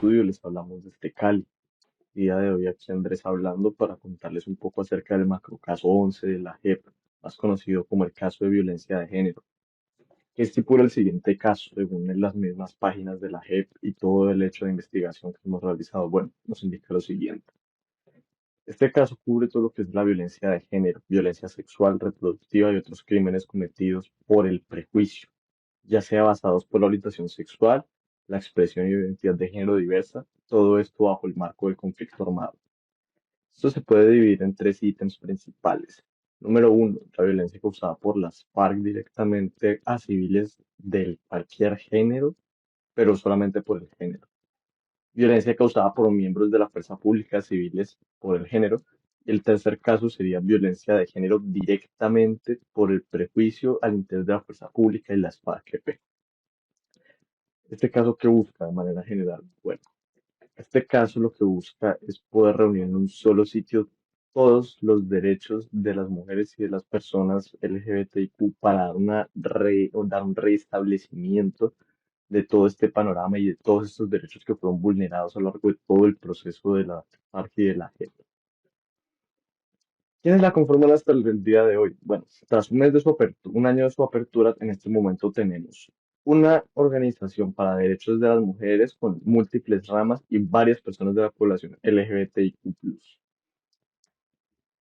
estudio les hablamos desde Cali. El día de hoy aquí Andrés hablando para contarles un poco acerca del macrocaso 11 de la JEP, más conocido como el caso de violencia de género, que estipula el siguiente caso según las mismas páginas de la JEP y todo el hecho de investigación que hemos realizado. Bueno, nos indica lo siguiente. Este caso cubre todo lo que es la violencia de género, violencia sexual, reproductiva y otros crímenes cometidos por el prejuicio, ya sea basados por la orientación sexual, la expresión y identidad de género diversa, todo esto bajo el marco del conflicto armado. Esto se puede dividir en tres ítems principales. Número uno, la violencia causada por las FARC directamente a civiles de cualquier género, pero solamente por el género. Violencia causada por miembros de la fuerza pública civiles por el género. Y el tercer caso sería violencia de género directamente por el prejuicio al interior de la fuerza pública y las FARC-EP. Este caso, ¿qué busca de manera general? Bueno, este caso lo que busca es poder reunir en un solo sitio todos los derechos de las mujeres y de las personas LGBTIQ para dar un restablecimiento de todo este panorama y de todos estos derechos que fueron vulnerados a lo largo de todo el proceso de la FARC y de la JEP. ¿Quiénes la conforman hasta el día de hoy? Bueno, tras un año de su apertura, en este momento tenemos una organización para derechos de las mujeres con múltiples ramas y varias personas de la población LGBTIQ+.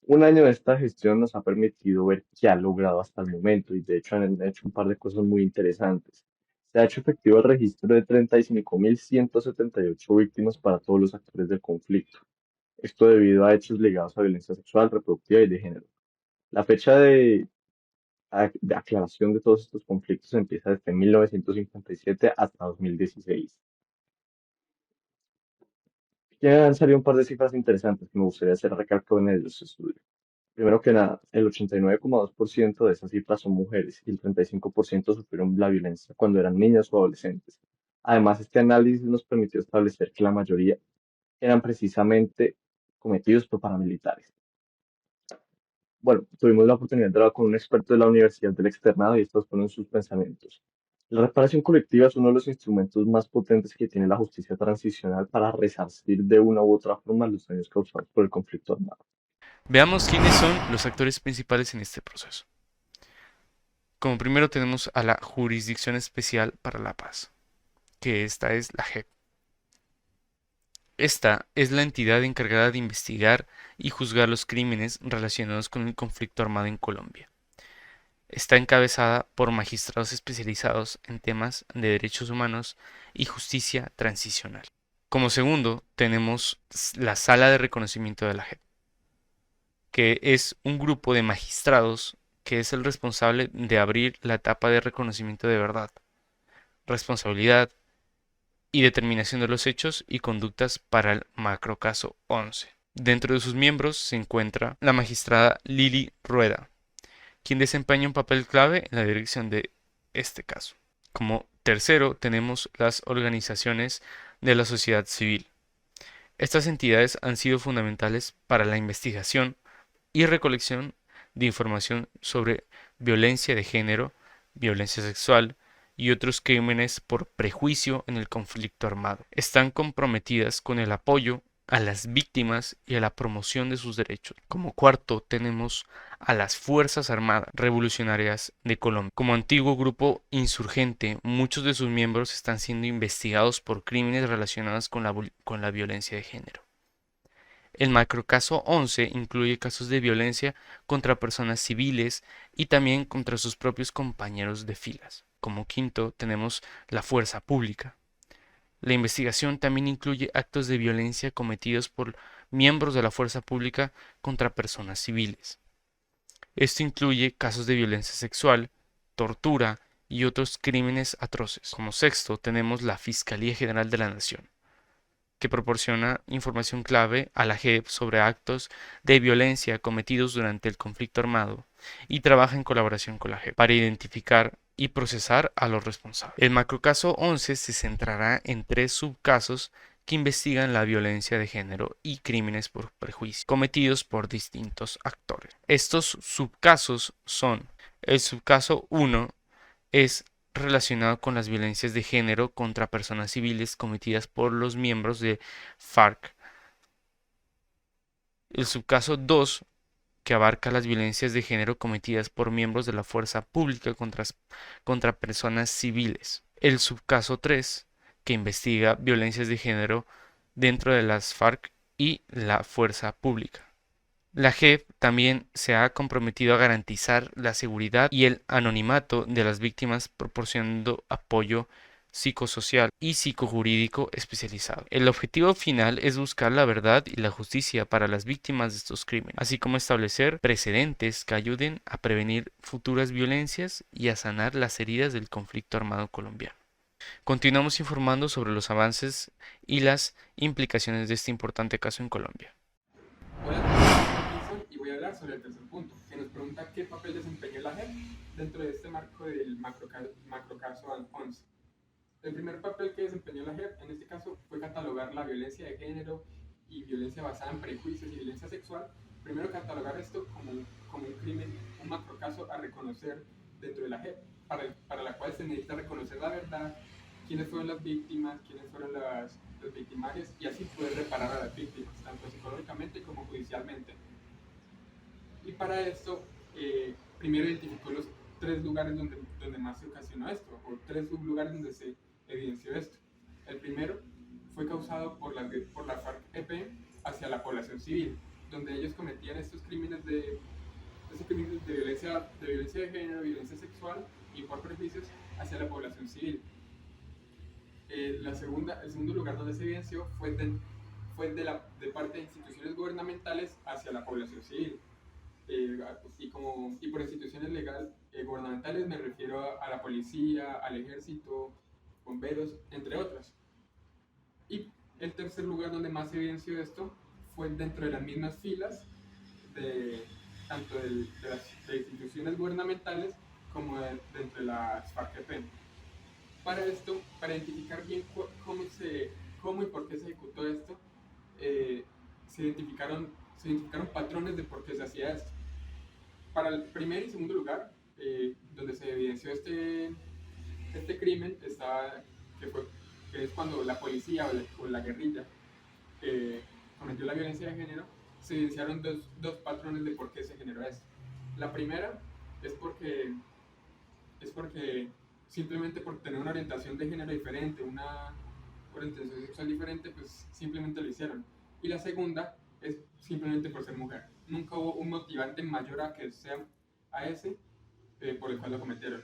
Un año de esta gestión nos ha permitido ver qué ha logrado hasta el momento y de hecho han hecho un par de cosas muy interesantes. Se ha hecho efectivo el registro de 35.178 víctimas para todos los actores del conflicto. Esto debido a hechos ligados a violencia sexual, reproductiva y de género. La fecha de aclaración de todos estos conflictos empieza desde 1957 hasta 2016. Ya han salido un par de cifras interesantes que me gustaría hacer recalco en ellos estudio. Primero que nada, el 89,2% de esas cifras son mujeres y el 35% sufrieron la violencia cuando eran niñas o adolescentes. Además, este análisis nos permitió establecer que la mayoría eran precisamente cometidos por paramilitares. Bueno, tuvimos la oportunidad de hablar con un experto de la Universidad del Externado y estos fueron sus pensamientos. La reparación colectiva es uno de los instrumentos más potentes que tiene la justicia transicional para resarcir de una u otra forma los daños causados por el conflicto armado. Veamos quiénes son los actores principales en este proceso. Como primero tenemos a la Jurisdicción Especial para la Paz, que esta es la JEP. Esta es la entidad encargada de investigar y juzgar los crímenes relacionados con el conflicto armado en Colombia. Está encabezada por magistrados especializados en temas de derechos humanos y justicia transicional. Como segundo, tenemos la Sala de Reconocimiento de la JEP, que es un grupo de magistrados que es el responsable de abrir la etapa de reconocimiento de verdad, responsabilidad y determinación de los hechos y conductas para el macrocaso 11. Dentro de sus miembros se encuentra la magistrada Lili Rueda, quien desempeña un papel clave en la dirección de este caso. Como tercero tenemos las organizaciones de la sociedad civil. Estas entidades han sido fundamentales para la investigación y recolección de información sobre violencia de género, violencia sexual y otros crímenes por prejuicio en el conflicto armado. Están comprometidas con el apoyo a las víctimas y a la promoción de sus derechos. Como cuarto tenemos a las Fuerzas Armadas Revolucionarias de Colombia. Como antiguo grupo insurgente, muchos de sus miembros están siendo investigados por crímenes relacionados con la violencia de género. El macrocaso 11 incluye casos de violencia contra personas civiles y también contra sus propios compañeros de filas. Como quinto tenemos la fuerza pública. La investigación también incluye actos de violencia cometidos por miembros de la fuerza pública contra personas civiles. Esto incluye casos de violencia sexual, tortura y otros crímenes atroces. Como sexto tenemos la Fiscalía General de la Nación, que proporciona información clave a la JEP sobre actos de violencia cometidos durante el conflicto armado y trabaja en colaboración con la JEP para identificar y procesar a los responsables. El macrocaso 11 se centrará en tres subcasos que investigan la violencia de género y crímenes por prejuicio cometidos por distintos actores. Estos subcasos son: el subcaso 1 es relacionado con las violencias de género contra personas civiles cometidas por los miembros de FARC. El subcaso 2, que abarca las violencias de género cometidas por miembros de la fuerza pública contra personas civiles. El subcaso 3, que investiga violencias de género dentro de las FARC y la fuerza pública. La JEP también se ha comprometido a garantizar la seguridad y el anonimato de las víctimas proporcionando apoyo psicosocial y psicojurídico especializado. El objetivo final es buscar la verdad y la justicia para las víctimas de estos crímenes, así como establecer precedentes que ayuden a prevenir futuras violencias y a sanar las heridas del conflicto armado colombiano. Continuamos informando sobre los avances y las implicaciones de este importante caso en Colombia. Hola, soy Wilson y voy a hablar sobre el tercer punto, que nos pregunta qué papel desempeñó la JEP dentro de este marco del macrocaso Alfonso. El primer papel que desempeñó la JEP en este caso fue catalogar la violencia de género y violencia basada en prejuicios y violencia sexual. Primero catalogar esto como un crimen, un macrocaso a reconocer dentro de la JEP, para la cual se necesita reconocer la verdad, quiénes fueron las víctimas, quiénes fueron los victimarios y así poder reparar a las víctimas, tanto psicológicamente como judicialmente. Y para esto, primero identificó los tres lugares donde más se ocasionó esto, o tres sublugares donde se evidenció esto. El primero fue causado por la FARC-EP hacia la población civil, donde ellos cometían estos crímenes de violencia de género, violencia sexual y por prejuicios hacia la población civil. El segundo lugar donde se evidenció fue de parte de instituciones gubernamentales hacia la población civil. Y por instituciones gubernamentales me refiero a la policía, al ejército, bomberos, entre otras. Y el tercer lugar donde más se evidenció esto fue dentro de las mismas filas tanto de instituciones gubernamentales como dentro de las FARC-EP. Para esto, para identificar bien cómo y por qué se ejecutó esto, se identificaron patrones de por qué se hacía esto. Para el primer y segundo lugar, donde se evidenció este crimen, que es cuando la policía o la guerrilla cometió la violencia de género, se evidenciaron dos patrones de por qué se generó esto. La primera es porque simplemente por tener una orientación de género diferente, una orientación sexual diferente, pues simplemente lo hicieron. Y la segunda es simplemente por ser mujer. Nunca hubo un motivante mayor a que sea a ese por el cual lo cometieron.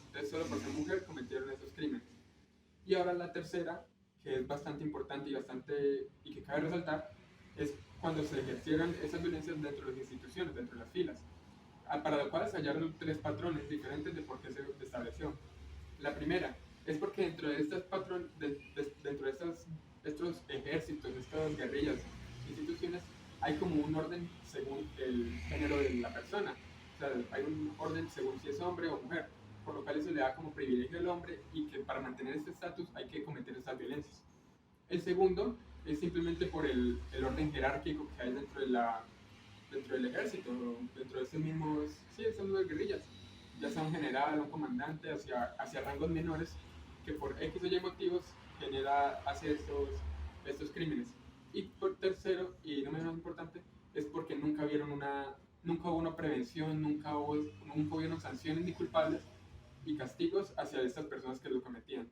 Entonces solo por ser mujer cometieron esos crímenes. Y ahora la tercera, que es bastante importante y que cabe resaltar, es cuando se ejercieron esas violencias dentro de las instituciones, dentro de las filas, para lo cual se hallaron tres patrones diferentes de por qué se estableció. La primera es porque dentro de estos estos ejércitos, estas guerrillas, instituciones, hay como un orden según el género de la persona. O sea, hay un orden según si es hombre o mujer, por lo cual eso le da como privilegio al hombre y que para mantener este estatus hay que cometer estas violencias. El segundo es simplemente por el orden jerárquico que hay dentro del ejército, dentro de esas mismas guerrillas, ya sea un general o un comandante hacia rangos menores, que por X o Y motivos hace estos crímenes. Y por tercero, y no menos importante, es porque nunca hubo una prevención, nunca hubo sanciones ni culpables y castigos hacia estas personas que lo cometían.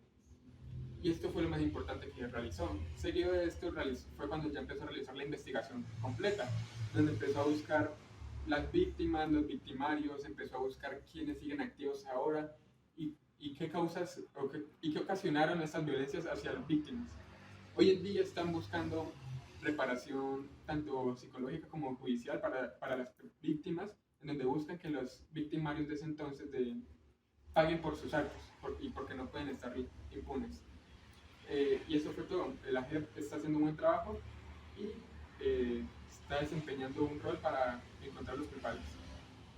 Y esto fue lo más importante que realizó. Seguido de esto fue cuando ya empezó a realizar la investigación completa, donde empezó a buscar las víctimas, los victimarios, empezó a buscar quiénes siguen activos ahora y qué causas y qué ocasionaron estas violencias hacia las víctimas. Hoy en día están buscando reparación tanto psicológica como judicial para las víctimas, en donde buscan que los victimarios de ese entonces paguen por sus actos y porque no pueden estar impunes. Y eso fue todo. La JEP está haciendo un buen trabajo y está desempeñando un rol para encontrar los culpables.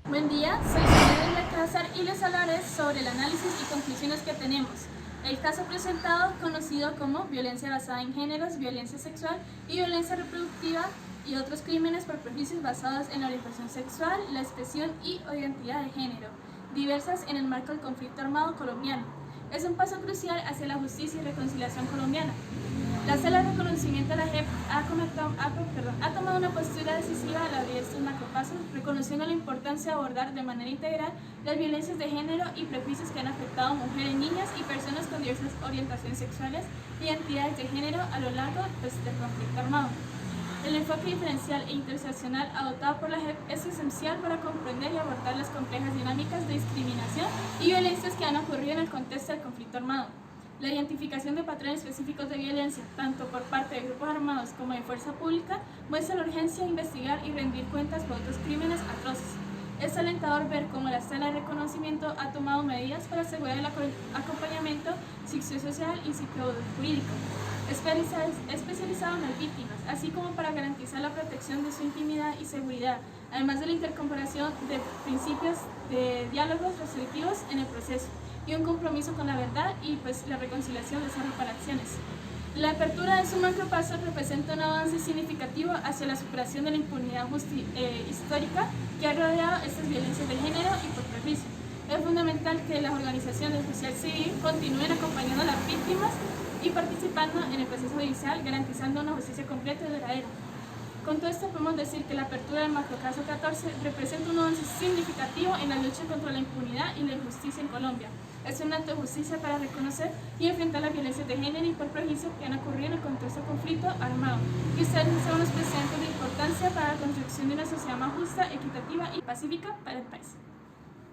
Buen día, soy Sonia de Alcázar y les hablaré sobre el análisis y conclusiones que tenemos. El caso presentado, conocido como violencia basada en géneros, violencia sexual y violencia reproductiva y otros crímenes por prejuicios basados en la orientación sexual, la expresión y o identidad de género. diversas en el marco del conflicto armado colombiano. Es un paso crucial hacia la justicia y reconciliación colombiana. La Sala de Reconocimiento de la JEP ha tomado una postura decisiva al abrir estos macropasos, reconociendo la importancia de abordar de manera integral las violencias de género y prejuicios que han afectado a mujeres, niñas y personas con diversas orientaciones sexuales y identidades de género a lo largo del conflicto armado. El enfoque diferencial e interseccional adoptado por la JEP es esencial para comprender y abordar las complejas dinámicas de discriminación y violencias que han ocurrido en el contexto del conflicto armado. La identificación de patrones específicos de violencia, tanto por parte de grupos armados como de fuerza pública, muestra la urgencia de investigar y rendir cuentas por otros crímenes atroces. Es alentador ver cómo la Sala de Reconocimiento ha tomado medidas para asegurar el acompañamiento psicosocial y psicojurídico especializado en las víctimas, así como para garantizar la protección de su intimidad y seguridad, además de la incorporación de principios de diálogos restrictivos en el proceso y un compromiso con la verdad y la reconciliación de esas reparaciones. La apertura de su macropaso representa un avance significativo hacia la superación de la impunidad histórica que ha rodeado estas violencias de género y por prejuicio. Es fundamental que las organizaciones de sociedad civil continúen acompañando a las víctimas y participando en el proceso judicial, garantizando una justicia completa y duradera. Con todo esto podemos decir que la apertura del macrocaso 14 representa un avance significativo en la lucha contra la impunidad y la injusticia en Colombia. Es un acto de justicia para reconocer y enfrentar las violencias de género y por prejuicio que han ocurrido en el contexto de conflicto armado, y ustedes son los presentes de importancia para la construcción de una sociedad más justa, equitativa y pacífica para el país.